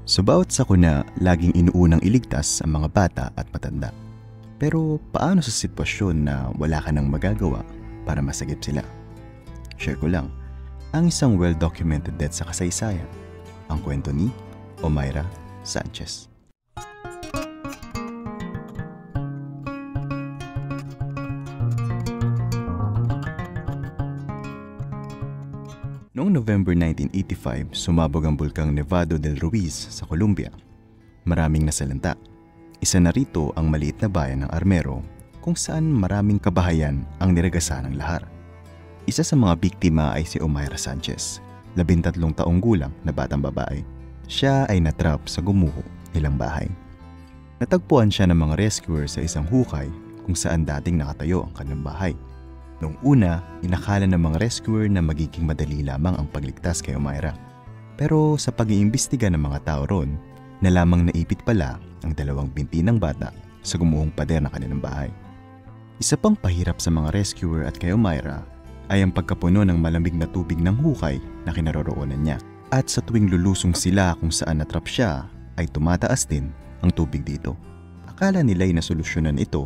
Sa bawat sakuna, laging inuunang iligtas ang mga bata at matanda. Pero paano sa sitwasyon na wala ka nang magagawa para masagip sila? Share ko lang, ang isang well-documented death sa kasaysayan, ang kwento ni Omaira Sanchez. Noong November 1985, sumabog ang bulkang Nevado del Ruiz sa Colombia. Maraming nasalanta. Isa na rito ang maliit na bayan ng Armero kung saan maraming kabahayan ang niragasan ng lahar. Isa sa mga biktima ay si Omaira Sanchez, 13 taong gulang na batang babae. Siya ay natrap sa gumuho nilang bahay. Natagpuan siya ng mga rescuer sa isang hukay kung saan dating nakatayo ang kanyang bahay. Noong una, inakala ng mga rescuer na magiging madali lamang ang pagligtas kay Omaira. Pero sa pag-iimbestiga ng mga tao ron, nalamang naipit pala ang dalawang binti ng bata sa gumuhong pader ng kanilang bahay. Isa pang pahirap sa mga rescuer at kay Omaira ay ang pagkapuno ng malamig na tubig ng hukay na kinaroroonan niya. At sa tuwing lulusong sila kung saan natrap siya, ay tumataas din ang tubig dito. Akala nila'y nasolusyonan ito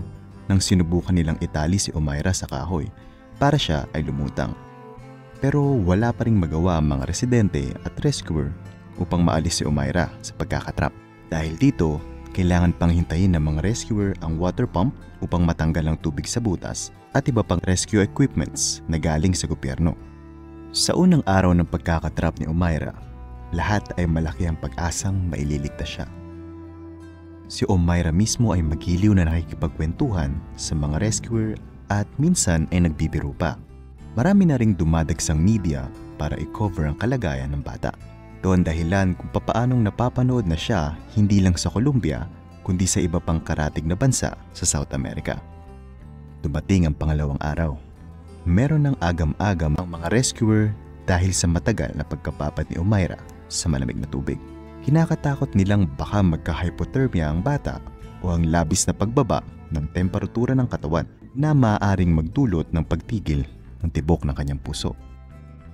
nang sinubukan nilang itali si Omaira sa kahoy para siya ay lumutang. Pero wala pa ring magawa ang mga residente at rescuer upang maalis si Omaira sa pagkakatrap. Dahil dito, kailangan pang hintayin ng mga rescuer ang water pump upang matanggal ang tubig sa butas at iba pang rescue equipments na galing sa gobyerno. Sa unang araw ng pagkakatrap ni Omaira, lahat ay malaki ang pag-asang maililigtas siya. Si Omaira mismo ay magiliw na nakikipagkwentuhan sa mga rescuer at minsan ay nagbibiro pa. Marami na ring dumadagsang media para i-cover ang kalagayan ng bata. Ito ang dahilan kung papaanong napapanood na siya hindi lang sa Colombia kundi sa iba pang karatig na bansa sa South America. Dumating ang pangalawang araw. Meron ng agam-agam ang mga rescuer dahil sa matagal na pagkapapat ni Omaira sa malamig na tubig. Kinakatakot nilang baka magka-hypothermia ang bata o ang labis na pagbaba ng temperatura ng katawan na maaaring magdulot ng pagtigil ng tibok ng kanyang puso.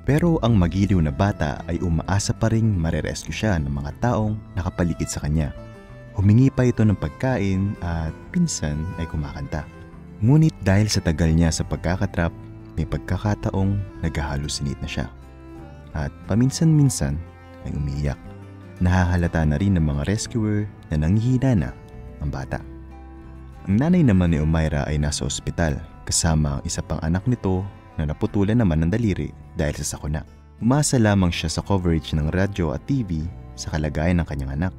Pero ang magiliw na bata ay umaasa pa ring marerescue siya ng mga taong nakapaligid sa kanya. Humingi pa ito ng pagkain at pinsan ay kumakanta. Ngunit dahil sa tagal niya sa pagkakatrap, may pagkakataong nag-halusinate na siya. At paminsan-minsan ay umiiyak. Nahahalata na rin ng mga rescuer na nanghihina na ang bata. Ang nanay naman ni Omaira ay nasa ospital kasama ang isa pang anak nito na naputulan naman ng daliri dahil sa sakuna. Umasa lamang siya sa coverage ng radyo at TV sa kalagayan ng kanyang anak.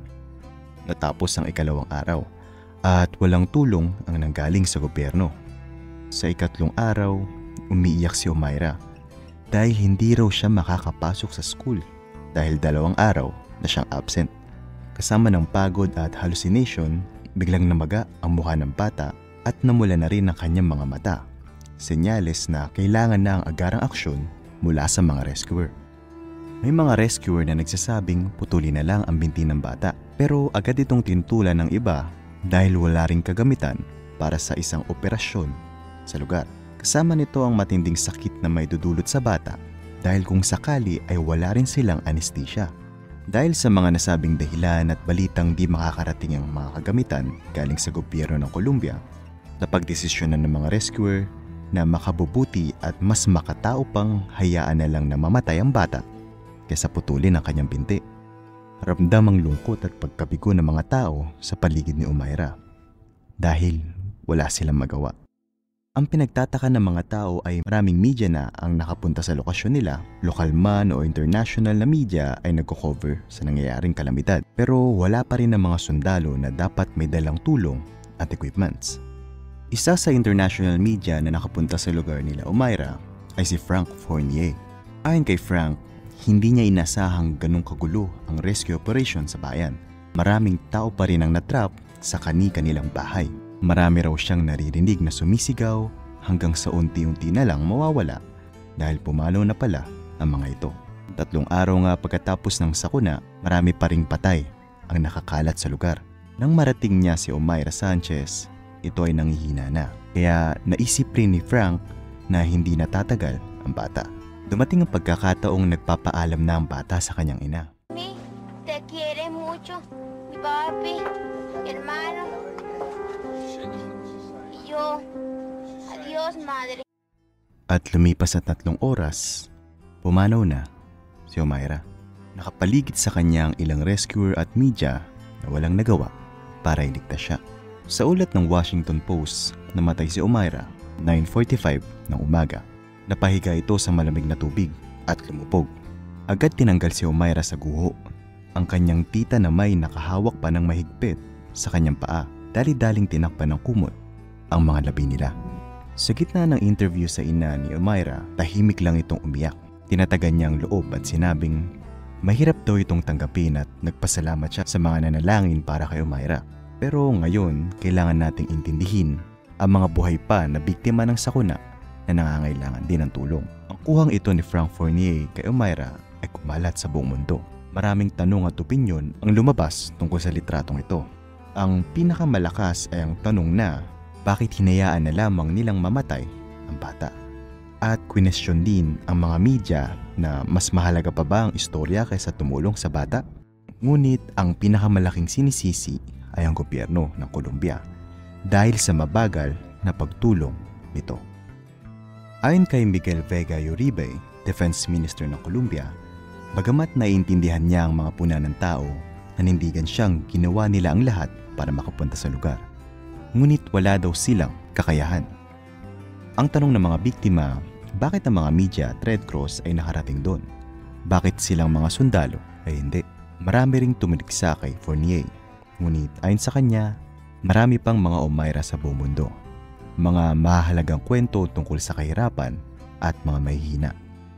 Natapos ang ikalawang araw at walang tulong ang nanggaling sa gobyerno. Sa ikatlong araw, umiiyak si Omaira dahil hindi raw siya makakapasok sa school dahil 2 araw na siyang absent. Kasama ng pagod at hallucination, biglang namaga ang mukha ng bata at namula na rin ang kanyang mga mata. Senyales na kailangan na ang agarang aksyon mula sa mga rescuer. May mga rescuer na nagsasabing putulin na lang ang binti ng bata, pero agad itong tintulan ng iba dahil wala ring kagamitan para sa isang operasyon sa lugar. Kasama nito ang matinding sakit na may dudulot sa bata dahil kung sakali ay wala rin silang anesthesia. Dahil sa mga nasabing dahilan at balitang di makakarating ang mga kagamitan galing sa gobyerno ng Colombia, napagdesisyonan ng mga rescuer na makabubuti at mas makatao pang hayaan na lang na mamatay ang bata kaysa putulin ang kanyang binti. Ramdam ang lungkot at pagkabigo ng mga tao sa paligid ni Omaira dahil wala silang magawa. Ang pinagtataka ng mga tao ay maraming media na ang nakapunta sa lokasyon nila. Lokal man o international na media ay nagko-cover sa nangyayaring kalamidad. Pero wala pa rin ang mga sundalo na dapat may dalang tulong at equipments. Isa sa international media na nakapunta sa lugar nila Omaira ay si Frank Fournier. Ayon kay Frank, hindi niya inasahang ganong kagulo ang rescue operation sa bayan. Maraming tao pa rin ang natrap sa kani-kanilang bahay. Marami raw siyang naririnig na sumisigaw hanggang sa unti-unti na lang mawawala dahil pumalo na pala ang mga ito. 3 araw nga pagkatapos ng sakuna, marami pa ring patay ang nakakalat sa lugar. Nang marating niya si Omaira Sanchez, ito ay nanghihina na. Kaya naisip rin ni Frank na hindi natatagal ang bata. Dumating ang pagkakataong nagpapaalam na ang bata sa kanyang ina. Te quiere mucho. mucho. Mi papi, mi hermano. Y yo. Adiós, madre. At lumipas sa 3 oras, pumanaw na si Omaira. Nakapaligid sa kanya ang ilang rescuer at media na walang nagawa para iligtas siya. Sa ulat ng Washington Post, namatay si Omaira 9:45 ng umaga. Napahiga ito sa malamig na tubig at lumupog. Agad tinanggal si Omaira sa guho. Ang kanyang tita na may nakahawak pa ng mahigpit sa kanyang paa, dali-daling tinakpan ng kumot ang mga labi nila. Sa gitna ng interview sa ina ni Omaira, tahimik lang itong umiyak. Tinatagan niya ang loob at sinabing mahirap daw itong tanggapin at nagpasalamat siya sa mga nanalangin para kay Omaira. Pero ngayon, kailangan nating intindihin ang mga buhay pa na biktima ng sakuna na nangangailangan din ng tulong. Ang kuhang ito ni Frank Fournier kay Omaira ay kumalat sa buong mundo. Maraming tanong at opinyon ang lumabas tungkol sa litratong ito. Ang pinakamalakas ay ang tanong na bakit hinayaan na lamang nilang mamatay ang bata? At kwestiyon din ang mga media na mas mahalaga pa ba ang istorya kaysa tumulong sa bata? Ngunit ang pinakamalaking sinisisi ay ang gobyerno ng Colombia dahil sa mabagal na pagtulong nito. Ayon kay Miguel Vega Uribe, Defense Minister ng Colombia, bagamat naiintindihan niya ang mga puna ng tao, nanindigan siyang ginawa nila ang lahat para makapunta sa lugar. Ngunit wala daw silang kakayahan. Ang tanong ng mga biktima, bakit ang mga media at Red Cross ay nakarating doon? Bakit silang mga sundalo ay hindi? Marami ring tumiliksa kay Fournier. Ngunit ayon sa kanya, marami pang mga Omaira sa buong mundo. Mga mahahalagang kwento tungkol sa kahirapan at mga mahihina.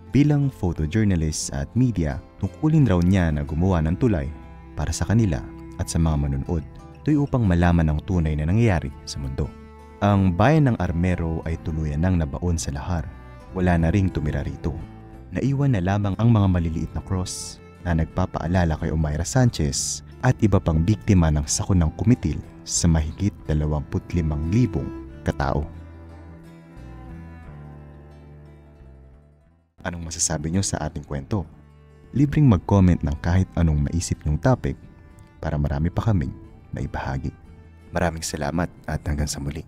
Bilang photojournalist at media, tungkulin raw niya na gumawa ng tulay para sa kanila at sa mga manunood. Ito'y upang malaman ang tunay na nangyayari sa mundo. Ang bayan ng Armero ay tuluyan nang nabaon sa lahar. Wala na ring tumira rito. Naiwan na lamang ang mga maliliit na cross na nagpapaalala kay Omaira Sanchez at iba pang biktima ng sakunang kumitil sa mahigit 25,000 katao. Anong masasabi nyo sa ating kwento? Libreng mag-comment ng kahit anong maisip nyong topic para marami pa kaming maibahagi. Maraming salamat at hanggang sa muli.